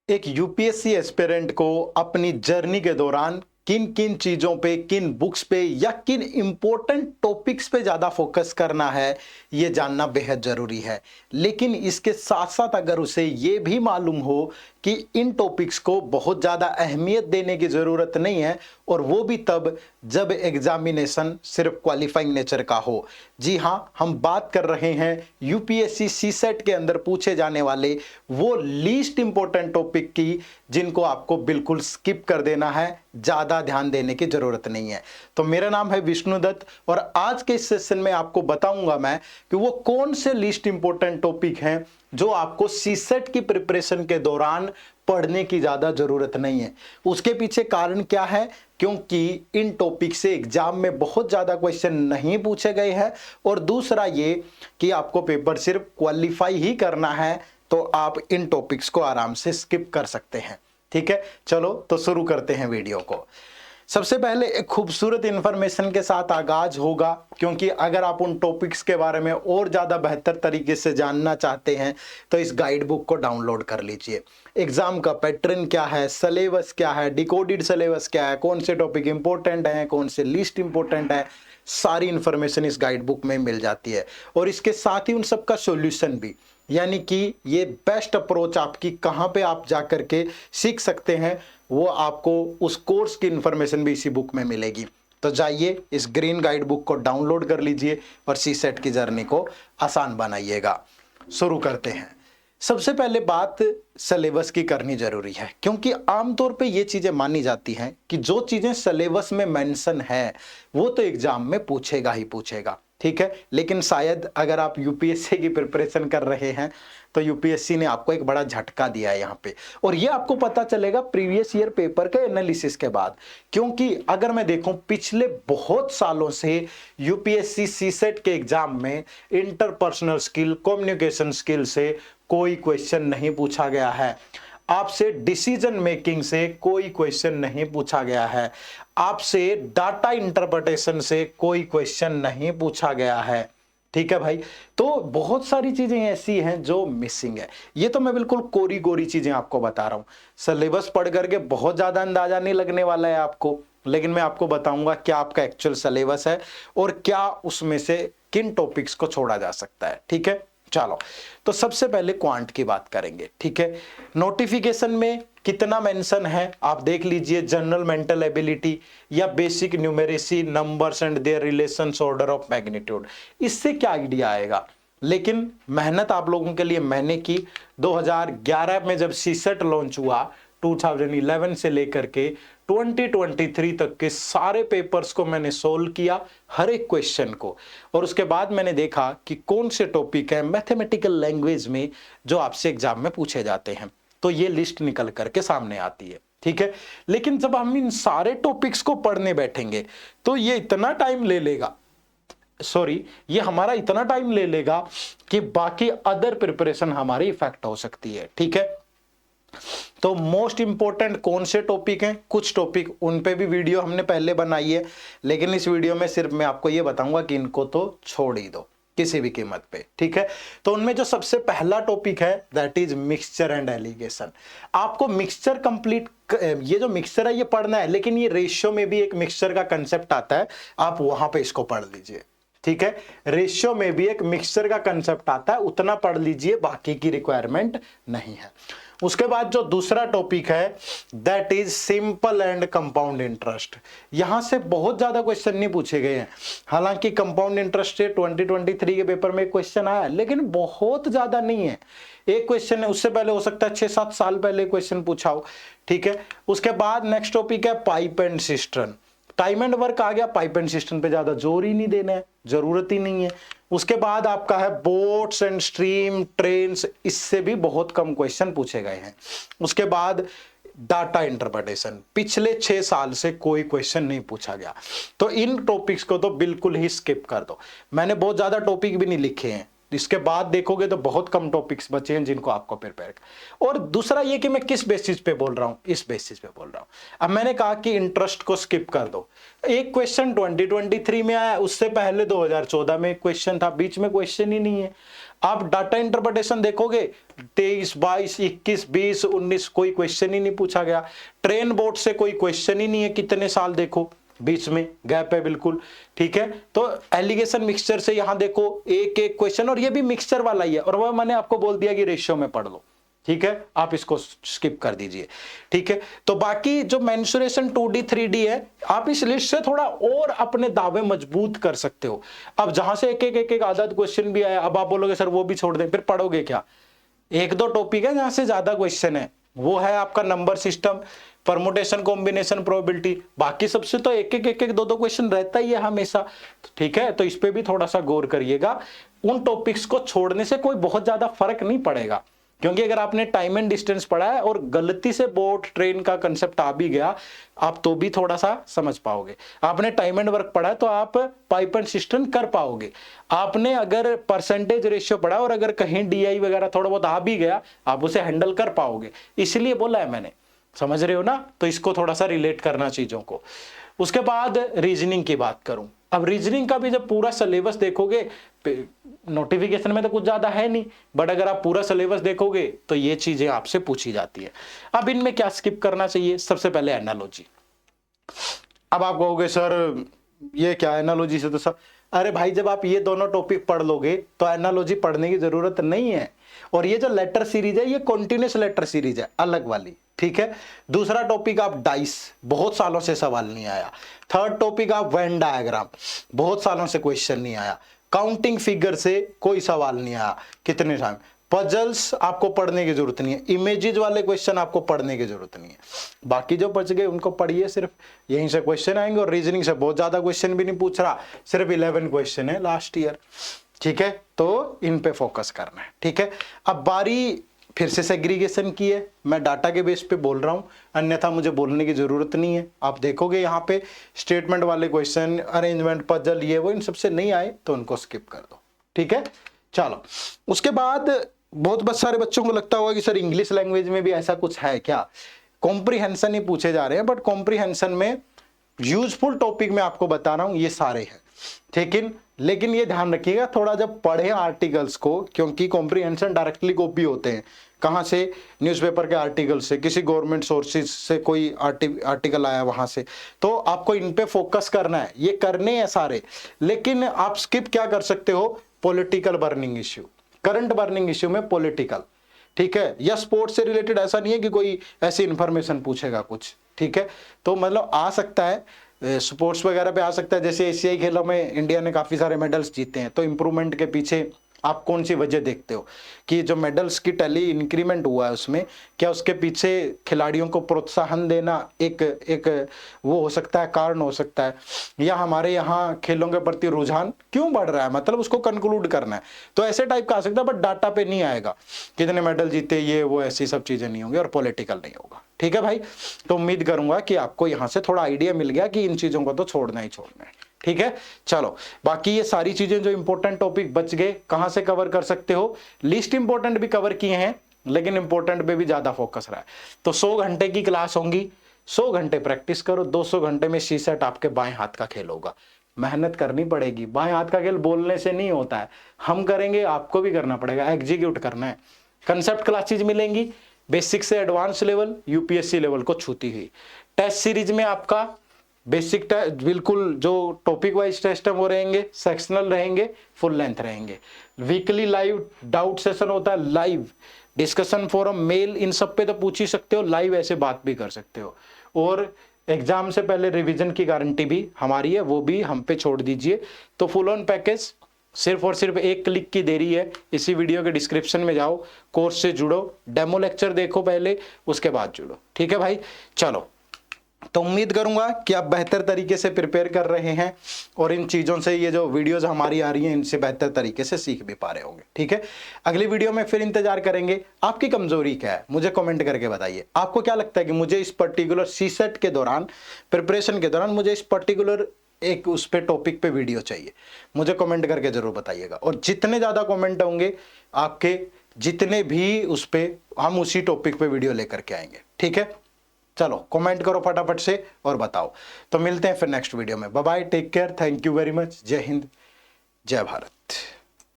एक UPSC aspirant को अपनी जर्नी के दौरान किन किन चीजों पे, किन बुक्स पे या किन इंपॉर्टेंट टॉपिक्स पे ज्यादा फोकस करना है, ये जानना बेहद जरूरी है। लेकिन इसके साथ साथ अगर उसे ये भी मालूम हो कि इन टॉपिक्स को बहुत ज्यादा अहमियत देने की जरूरत नहीं है, और वो भी तब जब एग्जामिनेशन सिर्फ क्वालिफाइंग नेचर का हो। जी हां, हम बात कर रहे हैं यूपीएससी सीसेट के अंदर पूछे जाने वाले वो लीस्ट इंपॉर्टेंट टॉपिक की, जिनको आपको बिल्कुल स्किप कर देना है, ज्यादा ध्यान देने की जरूरत नहीं है। तो मेरा नाम है विष्णुदत्त और आज के इस सेशन में आपको बताऊंगा मैं कि वो कौन से लीस्ट इंपॉर्टेंट टॉपिक हैं जो आपको सीसेट की प्रिपरेशन के दौरान पढ़ने की ज्यादा जरूरत नहीं है। उसके पीछे कारण क्या है? क्योंकि इन टॉपिक से एग्जाम में बहुत ज्यादा क्वेश्चन नहीं पूछे गए हैं, और दूसरा ये कि आपको पेपर सिर्फ क्वालिफाई ही करना है, तो आप इन टॉपिक्स को आराम से स्किप कर सकते हैं। ठीक है, चलो तो शुरू करते हैं वीडियो को। सबसे पहले एक खूबसूरत इंफॉर्मेशन के साथ आगाज होगा, क्योंकि अगर आप उन टॉपिक्स के बारे में और ज़्यादा बेहतर तरीके से जानना चाहते हैं तो इस गाइड बुक को डाउनलोड कर लीजिए। एग्जाम का पैटर्न क्या है, सिलेबस क्या है, डिकोडेड सिलेबस क्या है, कौन से टॉपिक इंपॉर्टेंट हैं, कौन से लीस्ट इंपॉर्टेंट है, सारी इंफॉर्मेशन इस गाइड बुक में मिल जाती है। और इसके साथ ही उन सबका सॉल्यूशन भी, यानी कि ये बेस्ट अप्रोच आपकी कहाँ पे आप जा करके सीख सकते हैं, वो आपको उस कोर्स की इंफॉर्मेशन भी इसी बुक में मिलेगी। तो जाइए, इस ग्रीन गाइड बुक को डाउनलोड कर लीजिए और सीसेट की जर्नी को आसान बनाइएगा। शुरू करते हैं। सबसे पहले बात सिलेबस की करनी जरूरी है, क्योंकि आमतौर पे ये चीजें मानी जाती हैं कि जो चीजें सिलेबस में मेंशन है वो तो एग्जाम में पूछेगा ही पूछेगा। ठीक है, लेकिन शायद अगर आप यूपीएससी की प्रिपरेशन कर रहे हैं तो यूपीएससी ने आपको एक बड़ा झटका दिया है यहाँ पे, और ये आपको पता चलेगा प्रीवियस ईयर पेपर के एनालिसिस के बाद। क्योंकि अगर मैं देखूं पिछले बहुत सालों से यूपीएससी सीसेट के एग्जाम में इंटरपर्सनल स्किल, कम्युनिकेशन स्किल से कोई क्वेश्चन नहीं पूछा गया है। आपसे डिसीजन मेकिंग से कोई क्वेश्चन नहीं पूछा गया है। आपसे डाटा इंटरप्रिटेशन से कोई क्वेश्चन नहीं पूछा गया है। ठीक है भाई, तो बहुत सारी चीजें ऐसी हैं जो मिसिंग है। ये तो मैं बिल्कुल कोरी कोरी चीजें आपको बता रहा हूं। सिलेबस पढ़ करके बहुत ज्यादा अंदाजा नहीं लगने वाला है आपको, लेकिन मैं आपको बताऊंगा क्या आपका एक्चुअल सिलेबस है और क्या उसमें से किन टॉपिक्स को छोड़ा जा सकता है। ठीक है, चलो तो सबसे पहले क्वांट की बात करेंगे। ठीक है, नोटिफिकेशन में कितना मेंशन है आप देख लीजिए। जनरल मेंटल एबिलिटी या basic numeracy, numbers and their relations, order of magnitude, इससे क्या आइडिया आएगा। लेकिन मेहनत आप लोगों के लिए मैंने की। 2011 में जब सीसेट लॉन्च हुआ, 2011 से लेकर के 2023 तक के सारे पेपर्स को मैंने सोल्व किया, हर एक क्वेश्चन को, और उसके बाद मैंने देखा कि कौन से टॉपिक है मैथमेटिकल लैंग्वेज में जो आपसे एग्जाम में पूछे जाते हैं, तो ये लिस्ट निकल करके सामने आती है। ठीक है, लेकिन जब हम इन सारे टॉपिक्स को पढ़ने बैठेंगे तो ये इतना टाइम ले लेगा, ये हमारा इतना टाइम ले लेगा कि बाकी अदर प्रिपरेशन हमारी इफेक्ट हो सकती है। ठीक है, तो मोस्ट इंपॉर्टेंट कौन से टॉपिक हैं, कुछ टॉपिक उन पे भी वीडियो हमने पहले बनाई है, लेकिन इस वीडियो में सिर्फ मैं आपको ये बताऊंगा कि इनको तो छोड़ ही दो किसी भी कीमत पे। ठीक है, तो उनमें जो सबसे पहला टॉपिक है that is mixture and allegation. आपको मिक्सचर कंप्लीट, ये जो मिक्सचर है ये पढ़ना है, लेकिन ये रेशियो में भी एक मिक्सचर का कंसेप्ट आता है, आप वहां पे इसको पढ़ लीजिए। ठीक है, रेशियो में भी एक मिक्सचर का कंसेप्ट आता है, उतना पढ़ लीजिए, बाकी की रिक्वायरमेंट नहीं है। उसके बाद जो दूसरा टॉपिक है that is simple and compound interest. यहां से बहुत ज्यादा क्वेश्चन नहीं पूछे गए हैं, हालांकि कंपाउंड इंटरेस्ट से 2023 के पेपर में क्वेश्चन आया, लेकिन बहुत ज्यादा नहीं है। एक क्वेश्चन है, उससे पहले हो सकता है 6-7 साल पहले क्वेश्चन पूछा हो। ठीक है, उसके बाद नेक्स्ट टॉपिक है pipe and cistern. Time and work आ गया, पाइप एंड सिस्टम पे ज्यादा जोर ही नहीं देना है, जरूरत ही नहीं है। उसके बाद आपका है बोट्स एंड स्ट्रीम, ट्रेन्स, इससे भी बहुत कम क्वेश्चन पूछे गए हैं। उसके बाद डाटा इंटरप्रिटेशन, पिछले 6 साल से कोई क्वेश्चन नहीं पूछा गया, तो इन टॉपिक्स को तो बिल्कुल ही स्किप कर दो। मैंने बहुत ज्यादा टॉपिक भी नहीं लिखे हैं, इसके बाद देखोगे तो बहुत कम टॉपिक्स बचे हैं जिनको आपको प्रिपेयर। और दूसरा ये कि मैं किस बेसिस पे बोल रहा हूं, इस बेसिस पे बोल रहा हूं। अब मैंने कहा कि इंटरेस्ट को स्किप कर दो। एक क्वेश्चन 2023 में आया, उससे पहले 2014 में एक क्वेश्चन था, बीच में क्वेश्चन ही नहीं है। आप डाटा इंटरप्रिटेशन देखोगे 23, 22, 21, 20, 19 कोई क्वेश्चन ही नहीं पूछा गया। ट्रेन बोर्ड से कोई क्वेश्चन ही नहीं है, कितने साल देखो बीच में गैप है बिल्कुल, ठीक है। तो एलिगेशन मिक्सचर से यहां देखो एक एक क्वेश्चन, और ये भी मिक्सचर वाला ही है, और वह मैंने आपको बोल दिया कि रेशियो में पढ़ लो, ठीक है, आप इसको स्किप कर दीजिए, ठीक है। तो बाकी जो मेंसुरेशन 2D 3D है, आप इस लिस्ट से थोड़ा और अपने दावे मजबूत कर सकते हो। अब जहां से एक आदत क्वेश्चन भी आया, अब आप बोलोगे सर वो भी छोड़ दें, फिर पढ़ोगे क्या? एक दो टॉपिक है जहां से ज्यादा क्वेश्चन है, वो है आपका number system, permutation, combination, probability. बाकी सबसे तो एक दो क्वेश्चन रहता ही है हमेशा, ठीक है। तो इस पे भी थोड़ा सा गौर करिएगा। उन टॉपिक्स को छोड़ने से कोई बहुत ज्यादा फर्क नहीं पड़ेगा, क्योंकि अगर आपने टाइम एंड डिस्टेंस पढ़ा है और गलती से बोट ट्रेन का कंसेप्ट आ भी गया, आप तो भी थोड़ा सा समझ पाओगे। आपने टाइम एंड वर्क पढ़ा है तो आप पाइप एंड सिस्टम कर पाओगे। आपने अगर परसेंटेज रेशियो पढ़ा और अगर कहीं डीआई वगैरह थोड़ा बहुत आ भी गया, आप उसे हैंडल कर पाओगे, इसलिए बोला है मैंने, समझ रहे हो ना। तो इसको थोड़ा सा रिलेट करना चीजों को। उसके बाद रीजनिंग की बात करूं, अब रीजनिंग का भी जब पूरा सिलेबस देखोगे, नोटिफिकेशन में तो कुछ ज्यादा है नहीं, बट अगर आप पूरा सिलेबस देखोगे तो ये चीजें आपसे पूछी जाती है। अब इनमें क्या स्किप करना चाहिए? सबसे पहले एनालॉजी। अब आप कहोगे सर ये क्या एनालॉजी से तो सब, अरे भाई जब आप ये दोनों टॉपिक पढ़ लोगे तो एनालॉजी पढ़ने की जरूरत नहीं है। और ये जो लेटर सीरीज है, ये कॉन्टिन्यूस लेटर सीरीज है, अलग वाली, ठीक है। दूसरा टॉपिक आप डाइस, बहुत सालों से सवाल नहीं आया। थर्ड टॉपिक आप वेन डायग्राम, बहुत सालों से क्वेश्चन नहीं आया। काउंटिंग फिगर से कोई सवाल नहीं आया कितने टाइम। पजल्स आपको पढ़ने की जरूरत नहीं है, इमेजेस वाले क्वेश्चन आपको पढ़ने की जरूरत नहीं है। बाकी जो बच गए उनको पढ़िए, सिर्फ यहीं से क्वेश्चन आएंगे। और रीजनिंग से बहुत ज्यादा क्वेश्चन भी नहीं पूछ रहा, सिर्फ 11 क्वेश्चन है लास्ट ईयर, ठीक है। तो इन पे फोकस करना है, ठीक है। अब बारी फिर से सेग्रीगेशन की है, मैं डाटा के बेस पे बोल रहा हूं, अन्यथा मुझे बोलने की जरूरत नहीं है। आप देखोगे यहाँ पे स्टेटमेंट वाले क्वेश्चन, अरेंजमेंट, पजल, ये वो, इन सबसे नहीं आए तो उनको स्किप कर दो, ठीक है। चलो, उसके बाद बहुत सारे बच्चों को लगता होगा कि सर इंग्लिश लैंग्वेज में भी ऐसा कुछ है क्या? कॉम्प्रीहेंशन ही पूछे जा रहे हैं, बट कॉम्प्रीहेंशन में यूजफुल टॉपिक मैं आपको बता रहा हूं ये सारे हैं, ठीक। लेकिन ये ध्यान रखिएगा थोड़ा जब पढ़े आर्टिकल्स को, क्योंकि कॉम्प्रीहेंशन डायरेक्टली कॉपी होते हैं। कहां से? न्यूज़पेपर के आर्टिकल से, किसी गवर्नमेंट सोर्सेज से कोई आर्टिकल आया वहां से। तो आपको इन पे फोकस करना है, ये करने हैं सारे। लेकिन आप स्किप क्या कर सकते हो? Political burning issue, current burning issue में पॉलिटिकल, ठीक है। या स्पोर्ट्स से रिलेटेड ऐसा नहीं है कि कोई ऐसी इंफॉर्मेशन पूछेगा कुछ, ठीक है। तो मतलब आ सकता है, स्पोर्ट्स वगैरह पे आ सकता है। जैसे एशियाई खेलों में इंडिया ने काफी सारे मेडल्स जीते हैं, तो इंप्रूवमेंट के पीछे आप कौन सी वजह देखते हो कि जो मेडल्स की टैली इंक्रीमेंट हुआ है उसमें, क्या उसके पीछे खिलाड़ियों को प्रोत्साहन देना एक वो हो सकता है, कारण हो सकता है। या हमारे यहाँ खेलों के प्रति रुझान क्यों बढ़ रहा है, मतलब उसको कंक्लूड करना है। तो ऐसे टाइप का आ सकता है, बट डाटा पे नहीं आएगा कितने मेडल जीते, ये वो ऐसी सब चीजें नहीं होंगी, और पॉलिटिकल नहीं होगा, ठीक है भाई। तो उम्मीद करूंगा कि आपको यहां से थोड़ा आइडिया मिल गया कि इन चीजों को तो छोड़ना ही छोड़ना है, ठीक है। चलो, बाकी ये सारी चीजें जो इंपॉर्टेंट टॉपिक बच गए, कहां से कवर कर सकते हो? लिस्ट इंपॉर्टेंट भी कवर किए हैं, लेकिन इंपॉर्टेंट पे भी ज्यादा फोकस रहा है। तो 100 घंटे की क्लास होंगी, 100 घंटे प्रैक्टिस करो, 200 घंटे में सीसेट आपके बाएं हाथ का खेल होगा। मेहनत करनी पड़ेगी, बाएं हाथ का खेल बोलने से नहीं होता है, हम करेंगे, आपको भी करना पड़ेगा, एग्जीक्यूट करना है। कंसेप्ट क्लासेज मिलेंगी, बेसिक से एडवांस लेवल, यूपीएससी लेवल को छूती हुई। टेस्ट सीरीज में आपका बेसिक बिल्कुल जो टॉपिक वाइज टेस्ट है वो रहेंगे, सेक्शनल रहेंगे, फुल लेंथ रहेंगे। वीकली लाइव डाउट सेशन होता है, लाइव डिस्कशन फोरम, मेल, इन सब पे तो पूछ ही सकते हो, लाइव ऐसे बात भी कर सकते हो। और एग्जाम से पहले रिवीजन की गारंटी भी हमारी है, वो भी हम पे छोड़ दीजिए। तो फुल ऑन पैकेज सिर्फ और सिर्फ एक क्लिक की देरी है, इसी वीडियो के डिस्क्रिप्शन में जाओ, कोर्स से जुड़ो, डेमो लेक्चर देखो पहले, उसके बाद जुड़ो, ठीक है भाई। चलो, तो उम्मीद करूंगा कि आप बेहतर तरीके से प्रिपेयर कर रहे हैं और इन चीज़ों से, ये जो वीडियोस हमारी आ रही हैं, इनसे बेहतर तरीके से सीख भी पा रहे होंगे, ठीक है। अगली वीडियो में फिर इंतजार करेंगे। आपकी कमजोरी क्या है मुझे कमेंट करके बताइए। आपको क्या लगता है कि मुझे इस पर्टिकुलर सीसेट के दौरान, प्रिपरेशन के दौरान, मुझे इस पर्टिकुलर एक उस पे टॉपिक पे वीडियो चाहिए, मुझे कमेंट करके जरूर बताइएगा। और जितने ज़्यादा कमेंट होंगे आपके, जितने भी उस पर, हम उसी टॉपिक पे वीडियो लेकर के आएंगे, ठीक है। चलो, कमेंट करो फटाफट से और बताओ। तो मिलते हैं फिर नेक्स्ट वीडियो में। Bye bye, take care, thank you very much, जय हिंद, जय भारत।